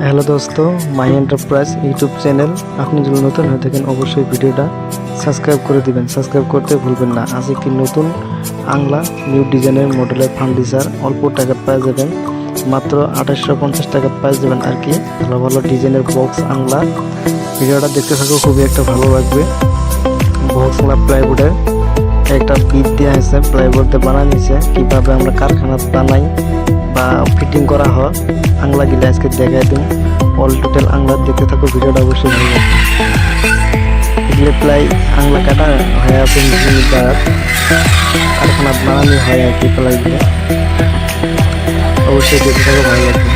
Hello দোস্ত, মাই enterprise YouTube channel. আপনি যদি নতুন হয়ে থাকেন অবশ্যই ভিডিওটা সাবস্ক্রাইব করে দিবেন। সাবস্ক্রাইব করতে ভুলবেন না। আজ একটি নতুন আংলা নিউ ডিজাইনের মডেলের ফার্নিচার অল্প টাকা পেয়ে যাবেন, মাত্র 2850 টাকা পেয়ে যাবেন আর কি। ভালো ভালো ডিজাইনের বক্স আংলা। ভিডিওটা দেখতে থাকো, খুবই একটা ভালো লাগবে। বক্স আংলা প্লাইবোর্ডের একটা বিট দেওয়া হয়েছে, প্লাইবোর্ড দিয়ে বানানো হয়েছে। কীভাবে আমরা কারখানা বানাই বা ফিটিং করা হয় আংলা গিলে আজকে দেখাই দিন। অল টোটাল আংলা দেখতে থাকো, ভিডিওটা অবশ্যই ভালো লাগবে। এগুলো প্রায় আংলা কাটা হয়ে আছে মেশিন দ্বারা, কারখানা বানানো হয় আর কি। প্লাইগুলো অবশ্যই দেখতে থাকো, ভালো লাগবে।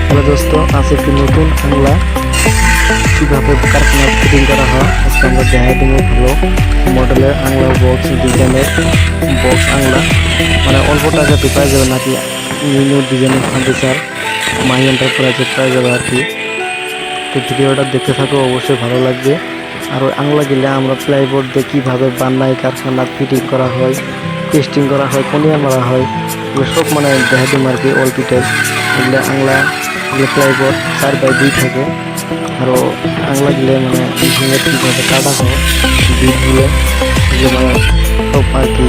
হ্যালো দোস্ত, আছে একটি নতুন আংলা কীভাবে কারখানা ফিটিং করা হয় আজকে আমরা দেখাই দেবো। ভালো মডেলের আংলা বক্স ডিজাইনের বক্স আংলা, মানে অল্প টাকাতে পাই যাবে নাকি। নিউ ডিজাইনের ফার্নিচার মাই এন্টারপ্রাইজে পাই যাবে আর কি। তো ভিডিওটা দেখতে থাকো, অবশ্যই ভালো লাগবে। আর ওই আংলা গেলে আমরা প্লাইবোর্ড দিয়ে কীভাবে বানাই, কারখানা ফিটিং করা হয়, পেস্টিং করা হয়, কোনিয়া মারা হয়, এগুলো সব মানে দেখা দেবো আর কি। অল টোটাল এগুলো আংলা, এগুলো প্লাইবোর্ড 4x2 থাকে। আরও আংলা গিলে মানে মেশিনের কীভাবে কাটা হয় বিটগুলো, এগুলো মানে সব আর কি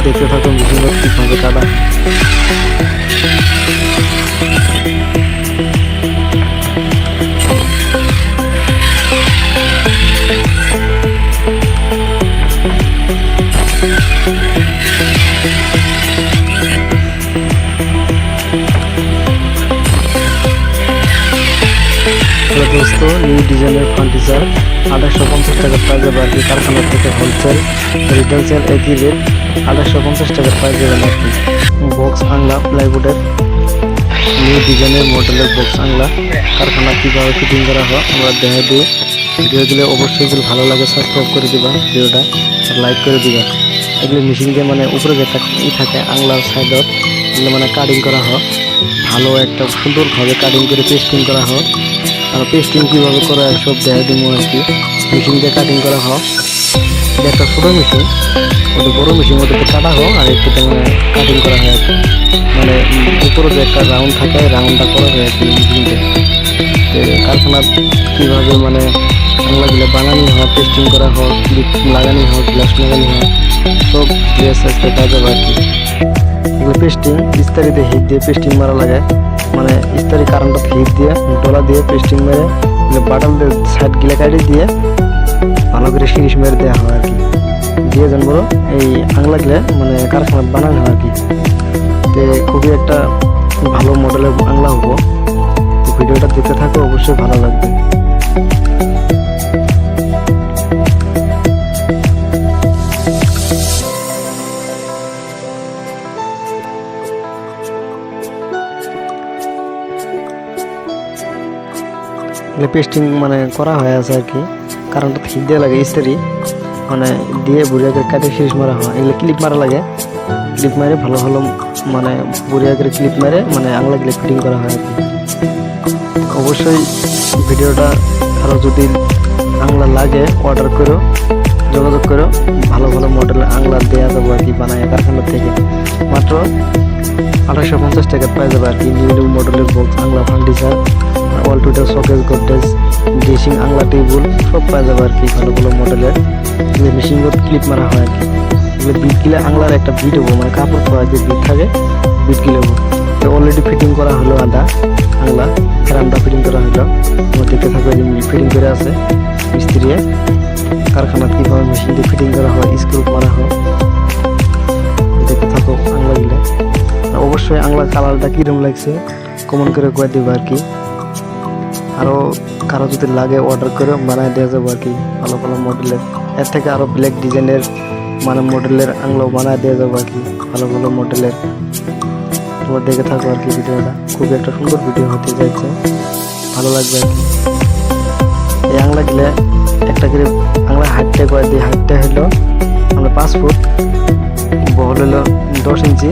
দেখতে থাকো মেশিনের কীভাবে কাটা। দোস্ত, নিউ ডিজাইনের ফার্নিচার 2850 টাকা পাওয়া যাবে আর কি। কারখানা থেকে হোলসেল রিটেল একই রেট, 2850 টাকা পাওয়া যাবেন আর কি। বক্স আংলা প্লাইবোর্ডের নিউ ডিজাইনের মডেলের বক্স আংলা কারখানা কীভাবে ফিটিং করা হয় আমরা দেখা দিই। ভিডিওগুলো অবশ্যই যদি ভালো লাগে সাবস্ক্রাইব করে দিবা, ভিডিওটা লাইক করে দিবা। এগুলো মেশিন দিয়ে মানে উপরে যে থাকে আংলার সাইডত, এগুলো মানে কাটিং করা হয় ভালো একটা সুন্দরভাবে কাটিং করে পেস্টিং করা হয়। আর পেস্টিং কীভাবে করা হয় সব দেখা দিব আর কি। মেশিন দিয়ে কাটিং করা হয়, এটা একটা ছোটো মেশিন, ওটা বড়ো মেশিন, ওটাতে কাটা হয় আর একটুতে মানে কাটিং করা হয় আর কি। মানে উপরে যে একটা রাউন্ড থাকে রাউন্ডটা করা হয় আর কি মেশিনতে। তো কারখানা কীভাবে মানে আংলাগুলো বানানো হয়, পেস্টিং করা হয়, ক্লিপ লাগানো হয়, গ্লাস লাগানো হয়, সব ড্রেস আজকে পাওয়া যাবে আর কি। এগুলো পেস্টিং ইস্তারিতে হিট দিয়ে পেস্টিং মারা লাগে, মানে ইস্তারি কারেন্টত হিট দিয়ে ডলা দিয়ে পেস্টিং মেরে বাটাল দিয়ে সাইড গিলে কাটি দিয়ে ভালো করে সিরিজ মেরে দেওয়া হয় আর কি। দিয়ে জানবো এই আংলা গিলে মানে কারখানা বানানো হয় আর কি। তো খুবই একটা ভালো মডেলের আংলা হবো। তো ভিডিওটা দেখতে থাকো, অবশ্যই ভালো লাগবে। পেস্টিং মানে করা হয়ে আছে আর কি। কারণটা হিট দিয়ে লাগে ইস্তারি মানে দিয়ে বুড়িয়া করে কাটে সিরিজ মারা হয়। এগুলো ক্লিপ মারা লাগে, ক্লিপ মারে ভালো ভালো মানে বুড়িয়া করে ক্লিপ মারে মানে আংলা গিলে ফিটিং করা হয় আর কি। অবশ্যই ভিডিওটা আরও যদি আংলা লাগে অর্ডার করো, যোগাযোগ করো। ভালো ভালো মডেলের আংলা দেওয়া যাবো আর কি বানায় কারখানা থেকে। মাত্র 2850 টাকা পাওয়া যাবে আর কি। নিউ নিউ মডেলের box Angla furniture, all total showcase, Godrej, dressing Angla table সব পাওয়া যাবে আর কি। ভালো ভালো মডেলের মেশিন ক্লিপ মারা হয় আর কি। এগুলো বিট গিলে আংলার একটা বিট হবো, মানে কাপড় খোয়া যে বিট থাকে বিট গিলে হবো। তো অলরেডি ফিটিং করা হলো আদা আংলা, ফেরানটা ফিটিং করা হলো। তোমার দেখতে থাকবে ফিটিং করে আছে মিস্ত্রি। কারখানা কীভাবে মেশিন দিয়ে ফিটিং করা হয়, স্ক্রু মারা হয়, দেখতে থাকো আংলা গিলে। অবশ্যই আংলা কালারটা কীরকম লাগছে কমেন্ট করে কয়ে দেবো আর কি। আরও কারো যদি লাগে অর্ডার করে বানায় দেওয়া যাবো আর কি। ভালো ভালো মডেলের এর থেকে আরও ব্ল্যাক ডিজাইনের মানে মডেলের আংলাও বানায় দেওয়া যাবো আর কি। ভালো ভালো মডেলের তোমার দেখে থাকো আর কি। ভিডিওটা খুবই একটা সুন্দর ভিডিও হতে যাচ্ছে, ভালো লাগবে আর কি। এই আংলা গিলে একটা করে আংলা হাইটটা করে দিই। হাইটটা হলো আমরা 5 ফুট, বহল হলো 10 ইঞ্চি,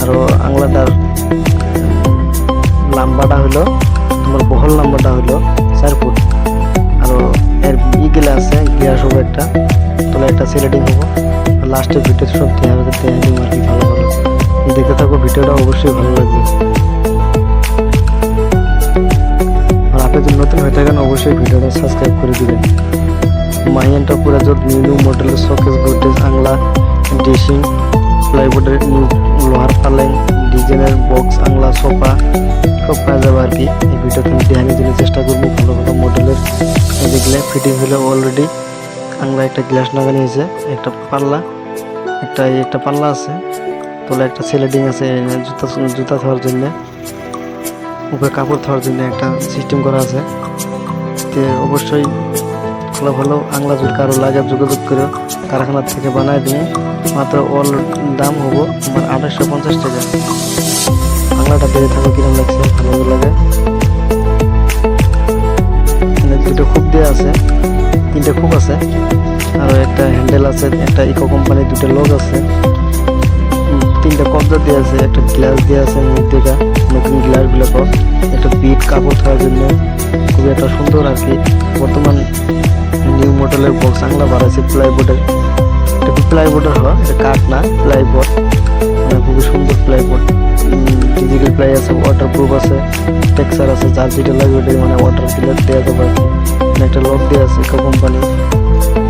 আরও আংলাটার লম্বাটা হলো তোমার বহল নাম্বারটা হলো 4 ফুট। আর এর গিলা আছে গিয়ার সব একটা একটা সেলেটিং হবো। লাস্টে ভিডিও সব দেওয়া হবে, দেওয়া দিব আর কি। ভালো ভালো দেখতে থাকো, ভিডিওটা অবশ্যই ভালো লাগবে। আর আপনি যদি নতুন হয়ে থাকেন অবশ্যই ভিডিওটা সাবস্ক্রাইব করে দিবেন। মাই এন্টারপ্রাইজত নিউ মডেলের শোকেস, গোদরেজ, আংলা, ড্রেসিং, প্লাইবোর্ডের নিউ লোহার পালেং, ডিজাইনের বক্স, আংলা, সোফা সব পাওয়া যাবে আর কি। এই ভিডিওতে আমি দেখানোর জন্য চেষ্টা করবো ভালো ভালো মডেলের। দেখলে ফিটিং হলে অলরেডি আংলা একটা গ্লাস লাগানো হয়েছে, একটা পাল্লা, একটা পাল্লা আছে, তোলা একটা স্লাইডিং আছে জুতা ধোয়ার জন্য, উপরে কাপড় ধোয়ার জন্য একটা সিস্টেম করা আছে। তো অবশ্যই ভালো ভালো আংলা যদি কারো লাগে যোগাযোগ করে কারখানার থেকে বানাই দিই। মাত্র অল দাম হবো আমার 2850 টাকা। আংলাটা বেড়ে থাকো কিরম লাগছে, ভালো লাগে। দুটো খুব দেওয়া আছে, 3টে খুব আছে, আর একটা হ্যান্ডেল আছে, একটা ইকো কোম্পানির 2টা লোক আছে, 3টা কবজা দেওয়া আছে, একটা গ্লাস দেওয়া আছে, দুটা নতুন গ্লাস গুলো, একটা বিট কাপড় ধোয়ার জন্য খুবই একটা সুন্দর আর কি। বর্তমান নিউ মডেলের বক্স আংলা বাড়াইছে প্লাইবোর্ডের। এটা প্লাইবোর্ডের হয়, এটা কাঠ না, প্লাইবোর্ড, মানে খুবই সুন্দর প্লাইবোর্ড। ডিজিটাল প্লাই আছে, ওয়াটার প্রুফ আছে, টেক্সচার আছে, যার যেটা লাগবে ওটাই মানে ওয়াটার ফিলার দেওয়া যাবে আর কি। একটা লক দেওয়া আছে ইকো কোম্পানি।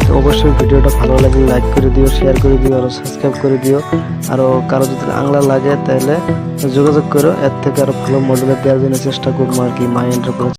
তো অবশ্যই ভিডিওটা ভালো লাগলে লাইক করে দিও, শেয়ার করে দিও, আরও সাবস্ক্রাইব করে দিও। আরও কারো যদি আংলা লাগে তাহলে যোগাযোগ করো, এর থেকে আরও ভালো মডেলের দেওয়ার জন্য চেষ্টা করবো আর কি। মাই এন্টারপ্রাইজ